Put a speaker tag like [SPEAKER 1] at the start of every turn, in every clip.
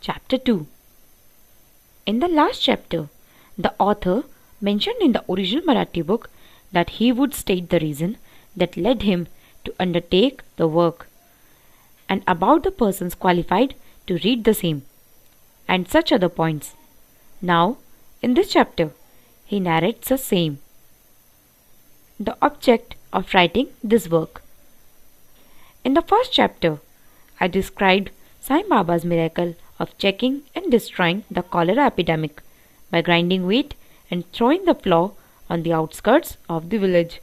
[SPEAKER 1] Chapter 2. In the last chapter, the author mentioned in the original Marathi book that he would state the reason that led him to undertake the work and about the persons qualified to read the same and such other points. Now, in this chapter, he narrates the same. The object of writing this work. In the first chapter, I described Sai Baba's miracle of checking and destroying the cholera epidemic by grinding wheat and throwing the flour on the outskirts of the village.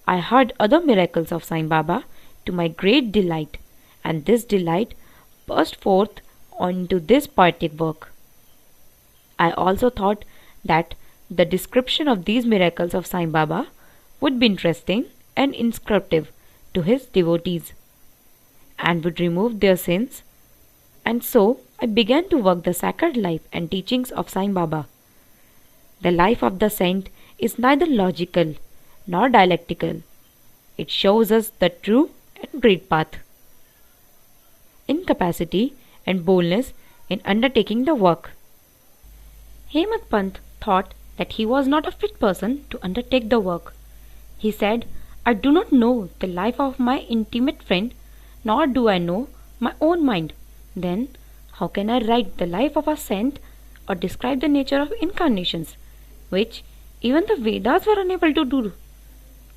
[SPEAKER 1] I heard other miracles of Sai Baba to my great delight, and this delight burst forth onto this poetic work. I also thought that the description of these miracles of Sai Baba would be interesting and instructive to his devotees and would remove their sins, and so I began to work the sacred life and teachings of Sai Baba. The life of the saint is neither logical nor dialectical. It shows us the true and great path. Incapacity and boldness in undertaking the work. Hemant Pant thought that he was not a fit person to undertake the work. He said, I do not know the life of my intimate friend, nor do I know my own mind. Then, how can I write the life of a saint or describe the nature of incarnations, which even the Vedas were unable to do?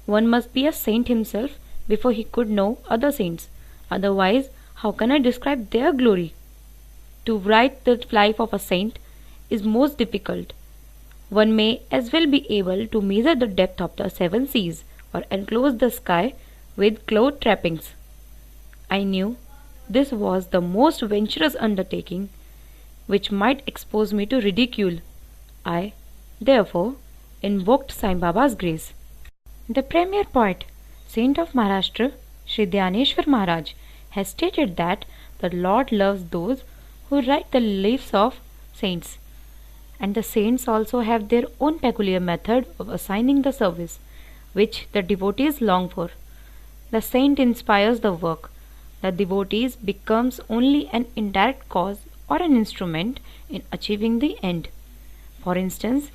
[SPEAKER 1] One must be a saint himself before he could know other saints. Otherwise, how can I describe their glory? To write the life of a saint is most difficult. One may as well be able to measure the depth of the seven seas or enclose the sky with cloud trappings. I knew this was the most venturous undertaking which might expose me to ridicule. I, therefore, invoked Sai Baba's grace. The premier poet, saint of Maharashtra, Sri Dhyaneshwar Maharaj, has stated that the Lord loves those who write the lives of saints, and the saints also have their own peculiar method of assigning the service which the devotees long for. The saint inspires the work. The devotees becomes only an indirect cause or an instrument in achieving the end. For instance,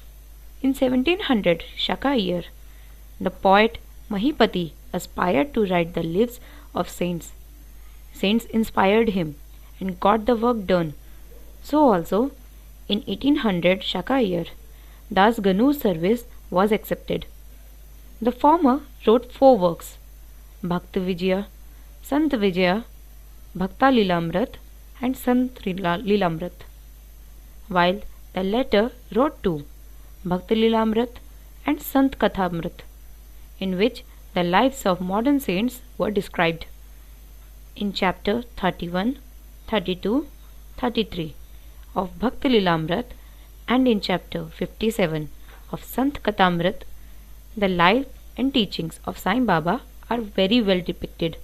[SPEAKER 1] in 1700 Shaka year, the poet Mahipati aspired to write the lives of saints. Saints inspired him and got the work done. So also, in 1800 Shaka year, Das Ganu's service was accepted. The former wrote 4 works, Bhakti Vijaya, Sant Vijaya, Bhakta Lilamrit and Sant Lilamrit, while the latter wrote 2, Bhakti Lilamrit and Sant Kathamrit, in which the lives of modern saints were described. In chapter 31, 32, 33 of Bhakti Lilamrit and in chapter 57 of Sant Kathamrit, the life and teachings of Sai Baba are very well depicted.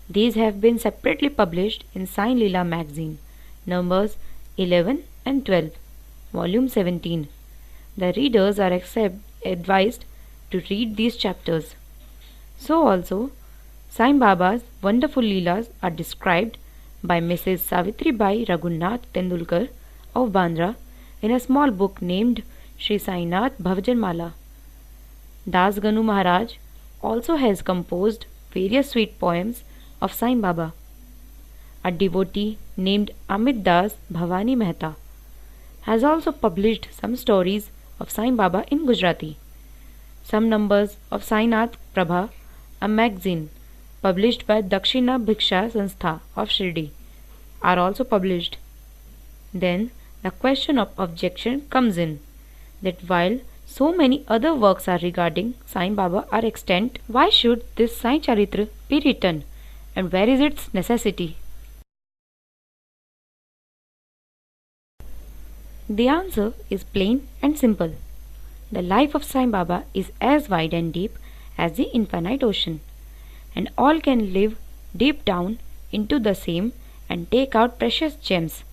[SPEAKER 1] These have been separately published in Sai Leela magazine, numbers 11 and 12, volume 17. The readers are advised to read these chapters. So also, Sai Baba's wonderful Leelas are described by Mrs. Savitribai Raghunath Tendulkar of Bandra in a small book named Sri Sainath Bhavajanmala. Das Ganu Maharaj also has composed various sweet poems of Sai Baba. A devotee named Amit Das Bhavani Mehta has also published some stories of Sai Baba in Gujarati. Some numbers of Sainath Prabha, a magazine published by Dakshina Bhiksha Sanstha of Shirdi, are also published. Then the question of objection comes in, that while so many other works are regarding Sai Baba are extant, why should this Sai Charitra be written, and where is its necessity? The answer is plain and simple. The life of Sai Baba is as wide and deep as the infinite ocean, and all can live deep down into the same and take out precious gems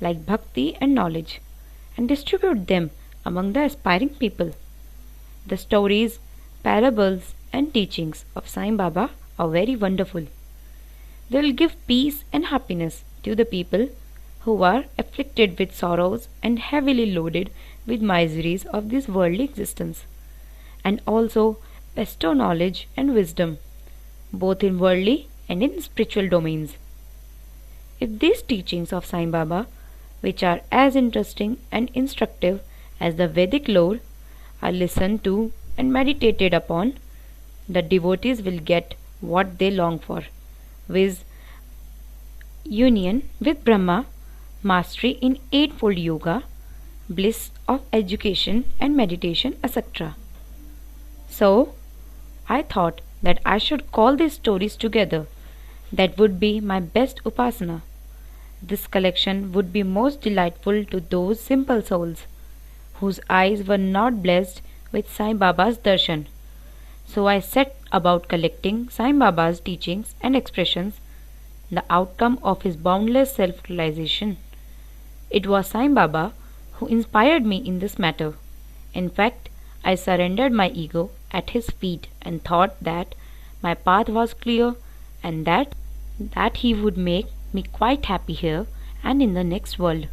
[SPEAKER 1] like bhakti and knowledge and distribute them among the aspiring people. The stories, parables and teachings of Sai Baba are very wonderful. They will give peace and happiness to the people who are afflicted with sorrows and heavily loaded with miseries of this worldly existence, and also bestow knowledge and wisdom, both in worldly and in spiritual domains. If these teachings of Sai Baba, which are as interesting and instructive as the Vedic lore, are listened to and meditated upon, the devotees will get what they long for, viz. Union with Brahma, mastery in Eightfold Yoga, bliss of education and meditation, etc. So, I thought that I should call these stories together. That would be my best upasana. This collection would be most delightful to those simple souls whose eyes were not blessed with Sai Baba's darshan. So I set about collecting Sai Baba's teachings and expressions, the outcome of his boundless self-realization. It was Sai Baba who inspired me in this matter. In fact, I surrendered my ego at his feet and thought that my path was clear and that he would make me quite happy here and in the next world.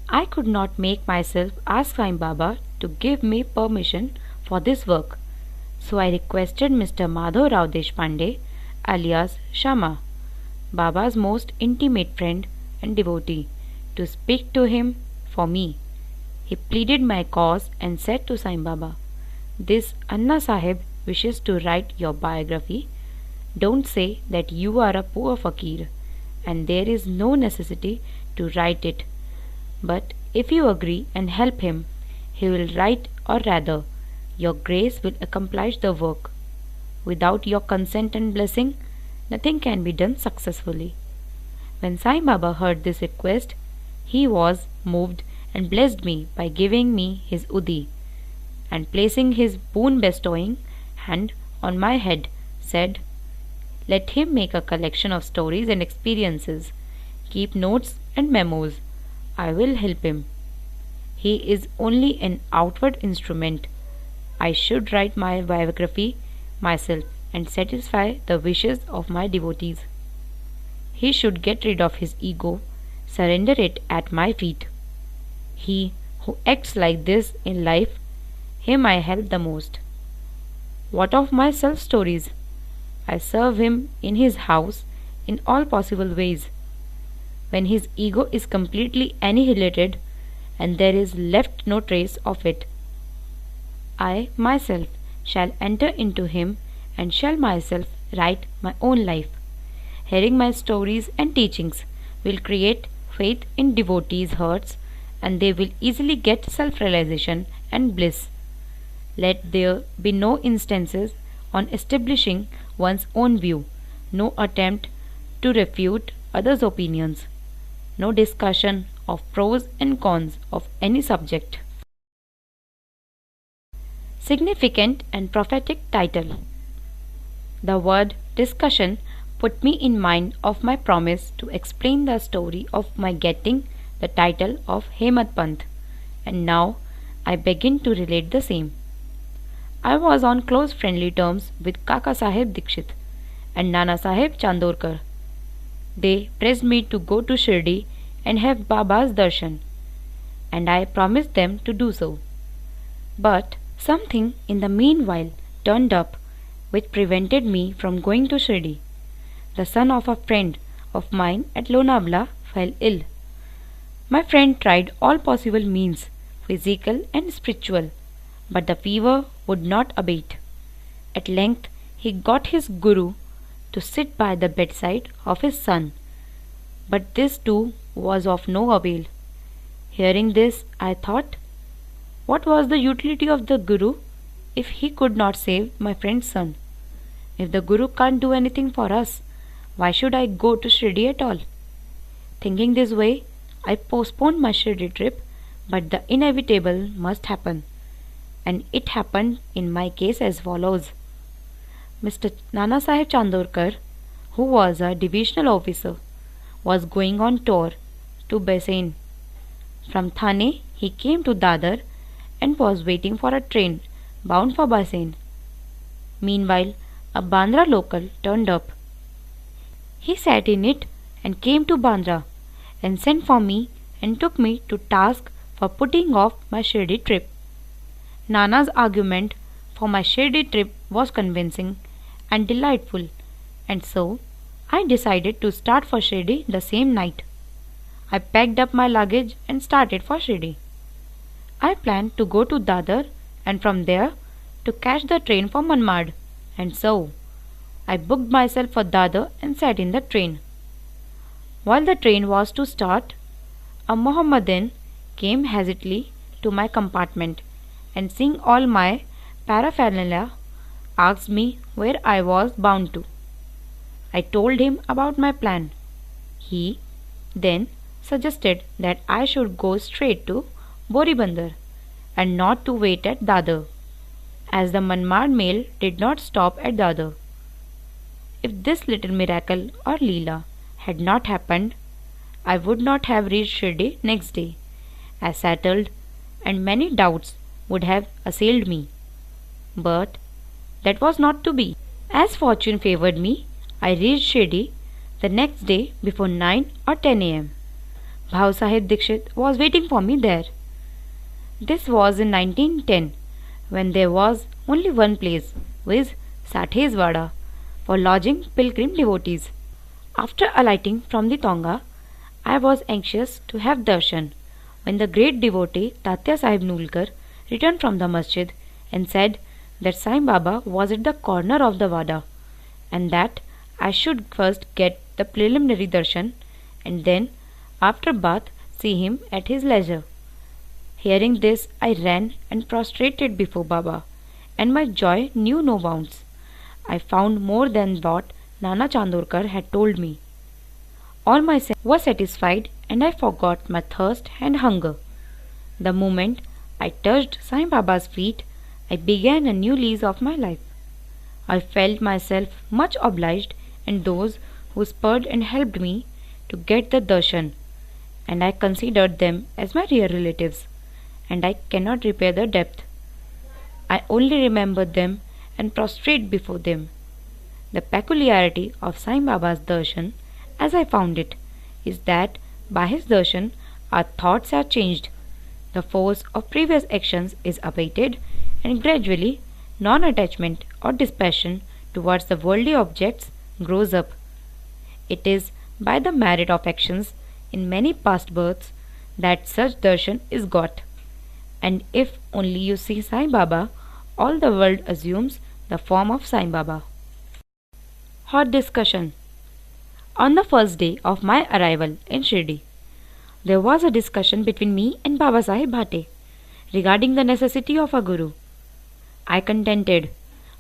[SPEAKER 1] I could not make myself ask Sai Baba to give me permission for this work, so I requested Mr. Madhav Rao Deshpande, alias Shama, Baba's most intimate friend and devotee, to speak to him for me. He pleaded my cause and said to Sai Baba, "This Anna Sahib wishes to write your biography. Don't say that you are a poor fakir, and there is no necessity to write it. But if you agree and help him, he will write, or rather, your grace will accomplish the work. Without your consent and blessing, nothing can be done successfully." When Sai Baba heard this request, he was moved and blessed me by giving me his udi, and placing his boon-bestowing hand on my head, said, "Let him make a collection of stories and experiences. Keep notes and memos. I will help him. He is only an outward instrument. I should write my biography myself and satisfy the wishes of my devotees. He should get rid of his ego, surrender it at my feet. He who acts like this in life, him I help the most. What of my self-stories? I serve him in his house in all possible ways. When his ego is completely annihilated and there is left no trace of it, I myself shall enter into him and shall myself write my own life. Hearing my stories and teachings will create faith in devotees' hearts, and they will easily get self-realization and bliss. Let there be no instances on establishing one's own view, no attempt to refute others' opinions, no discussion of pros and cons of any subject." Significant and prophetic title. The word discussion put me in mind of my promise to explain the story of my getting the title of Hemad Panth, and now I begin to relate the same. I was on close friendly terms with Kaka Sahib Dikshit and Nana Sahib Chandorkar. They pressed me to go to Shirdi and have Baba's darshan, and I promised them to do so. But something in the meanwhile turned up which prevented me from going to Shirdi. The son of a friend of mine at Lonavla fell ill. My friend tried all possible means, physical and spiritual, but the fever would not abate. At length he got his guru to sit by the bedside of his son, but this too was of no avail. Hearing this, I thought, what was the utility of the guru if he could not save my friend's son? If the guru can't do anything for us, why should I go to Shirdi at all? Thinking this way, I postponed my Shirdi trip, but the inevitable must happen, and it happened in my case as follows. Mr. Nana Sahib Chandorkar, who was a divisional officer, was going on tour to Basen. From Thane he came to Dadar and was waiting for a train bound for Basen. Meanwhile, a Bandra local turned up. He sat in it and came to Bandra and sent for me and took me to task for putting off my Shirdi trip. Nana's argument for my Shirdi trip was convincing and delightful, and so I decided to start for Shirdi the same night. I packed up my luggage and started for Shirdi. I planned to go to Dadar and from there to catch the train for Manmad, and so I booked myself for Dadar and sat in the train. While the train was to start, a Mohammedan came hastily to my compartment and, seeing all my paraphernalia, asked me where I was bound to. I told him about my plan. He then suggested that I should go straight to Boribandar and not to wait at Dadar, as the Manmad mail did not stop at Dadar. If this little miracle or Leela had not happened, I would not have reached Shirdi next day, as settled, and many doubts would have assailed me. But that was not to be. As fortune favored me, I reached Shirdi the next day before 9 or 10 a.m. Bhau Sahib Dikshit was waiting for me there. This was in 1910, when there was only one place, viz. Satheswada, for lodging pilgrim devotees. After alighting from the Tonga, I was anxious to have darshan, when the great devotee Tatya Sahib Nulkar returned from the masjid and said that Sai Baba was at the corner of the Wada, and that I should first get the preliminary darshan and then, after bath, see him at his leisure. Hearing this, I ran and prostrated before Baba, and my joy knew no bounds. I found more than what Nana Chandorkar had told me. All my senses were satisfied, and I forgot my thirst and hunger. The moment I touched Sai Baba's feet, I began a new lease of my life. I felt myself much obliged and those who spurred and helped me to get the darshan, and I considered them as my real relatives, and I cannot repair the debt. I only remember them and prostrate before them. The peculiarity of Sai Baba's darshan, as I found it, is that by his darshan our thoughts are changed, the force of previous actions is abated, and gradually non-attachment or dispassion towards the worldly objects grows up. It is by the merit of actions in many past births that such darshan is got, and if only you see Sai Baba, all the world assumes the form of Sai Baba. Hot discussion. On the first day of my arrival in Shirdi, there was a discussion between me and Baba Sahib Bhate regarding the necessity of a guru. I contended,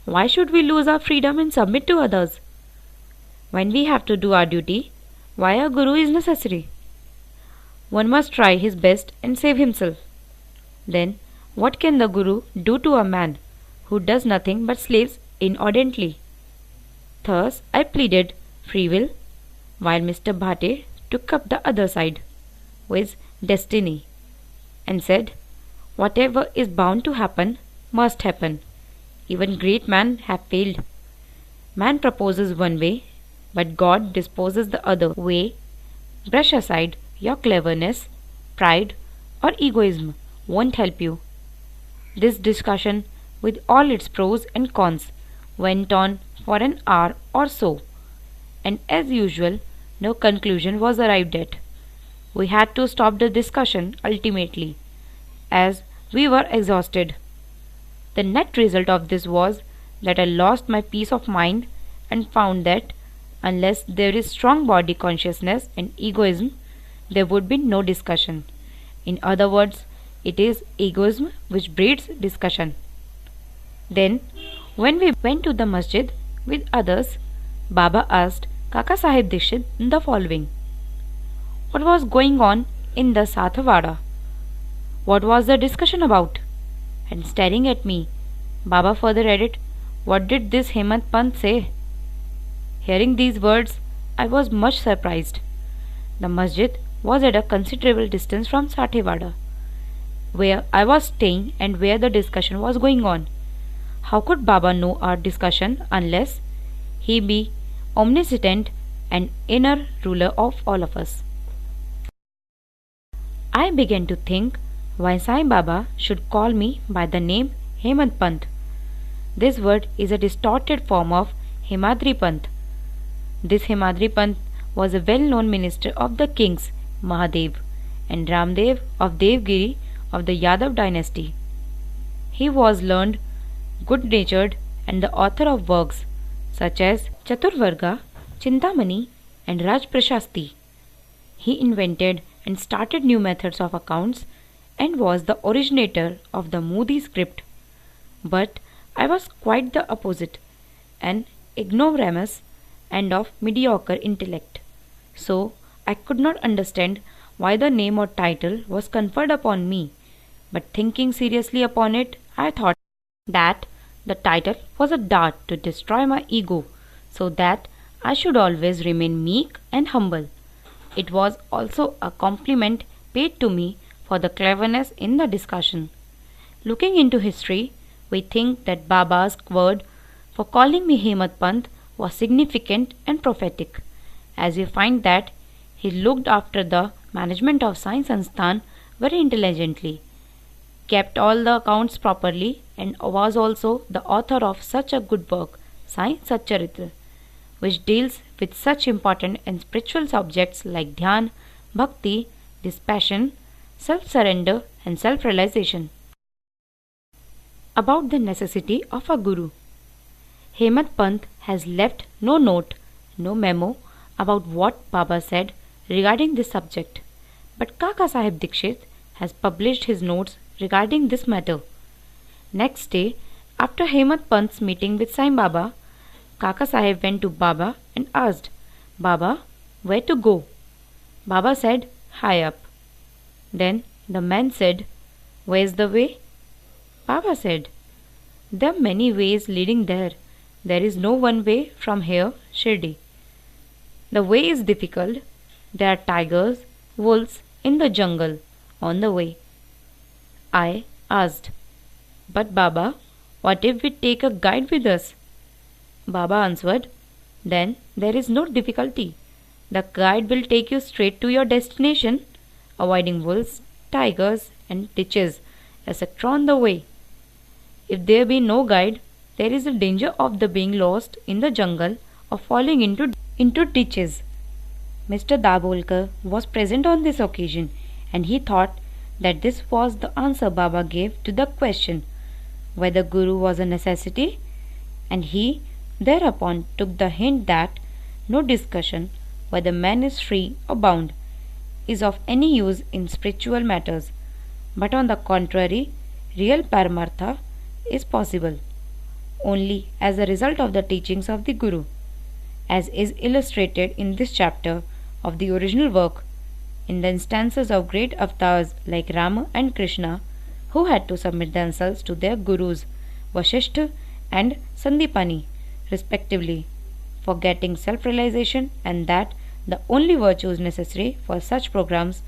[SPEAKER 1] why should we lose our freedom and submit to others? When we have to do our duty, why a guru is necessary? One must try his best and save himself. Then, what can the guru do to a man who does nothing but slaves inordinately? Thus I pleaded free will, while Mr. Bhate took up the other side, with destiny, and said, whatever is bound to happen must happen. Even great men have failed. Man proposes one way, but God disposes the other way. Brush aside your cleverness, pride, or egoism won't help you. This discussion, with all its pros and cons, went on for an hour or so, and as usual, no conclusion was arrived at. We had to stop the discussion ultimately, as we were exhausted. The net result of this was that I lost my peace of mind and found that unless there is strong body consciousness and egoism, there would be no discussion. In other words, it is egoism which breeds discussion. Then, when we went to the masjid with others, Baba asked Kaka Sahib Dikshit the following: what was going on in the Sathwada? What was the discussion about? And staring at me, Baba further added, what did this Hemant Pant say? Hearing these words, I was much surprised. The masjid was at a considerable distance from Sathewada, where I was staying and where the discussion was going on. How could Baba know our discussion unless he be omniscient and inner ruler of all of us? I began to think why Sai Baba should call me by the name Hemant Pant. This word is a distorted form of Hemadri Pant. This Hemadri Pant was a well-known minister of the kings Mahadev and Ramdev of Devgiri of the Yadav dynasty. He was learned, good-natured and the author of works such as Chaturvarga, Chintamani and Raj Prashasti. He invented and started new methods of accounts and was the originator of the Moody script. But I was quite the opposite, an ignoramus and of mediocre intellect. So I could not understand why the name or title was conferred upon me, but thinking seriously upon it, I thought that the title was a dart to destroy my ego, so that I should always remain meek and humble. It was also a compliment paid to me for the cleverness in the discussion. Looking into history, we think that Baba's word for calling me Hemat Pant was significant and prophetic, as we find that he looked after the management of Sai Sansthan very intelligently, kept all the accounts properly, and was also the author of such a good work, Sai Satcharitra, which deals with such important and spiritual subjects like Dhyan, Bhakti, dispassion, self-surrender and self-realization. About the necessity of a guru. Hemat Pant has left no note, no memo about what Baba said regarding this subject, but Kaka Sahib Dikshit has published his notes regarding this matter. Next day, after Hemat Pant's meeting with Sai Baba, Kaka Sahib went to Baba and asked, Baba, where to go? Baba said, high up. Then the man said, where's the way? Baba said, there are many ways leading there. There is no one way from here, Shirdi. The way is difficult. There are tigers, wolves in the jungle on the way. I asked, but Baba, what if we take a guide with us? Baba answered, then there is no difficulty. The guide will take you straight to your destination, avoiding wolves, tigers and ditches, etc. on the way. If there be no guide, there is a danger of the being lost in the jungle or falling into ditches. Mr. Dabolkar was present on this occasion, and he thought that this was the answer Baba gave to the question whether Guru was a necessity, and he thereupon took the hint that no discussion whether man is free or bound is of any use in spiritual matters, but on the contrary, real Paramartha is possible only as a result of the teachings of the Guru, as is illustrated in this chapter of the original work, in the instances of great avatars like Rama and Krishna, who had to submit themselves to their Gurus, Vasishtha and Sandipani, respectively, for getting self-realization, and that the only virtues necessary for such programs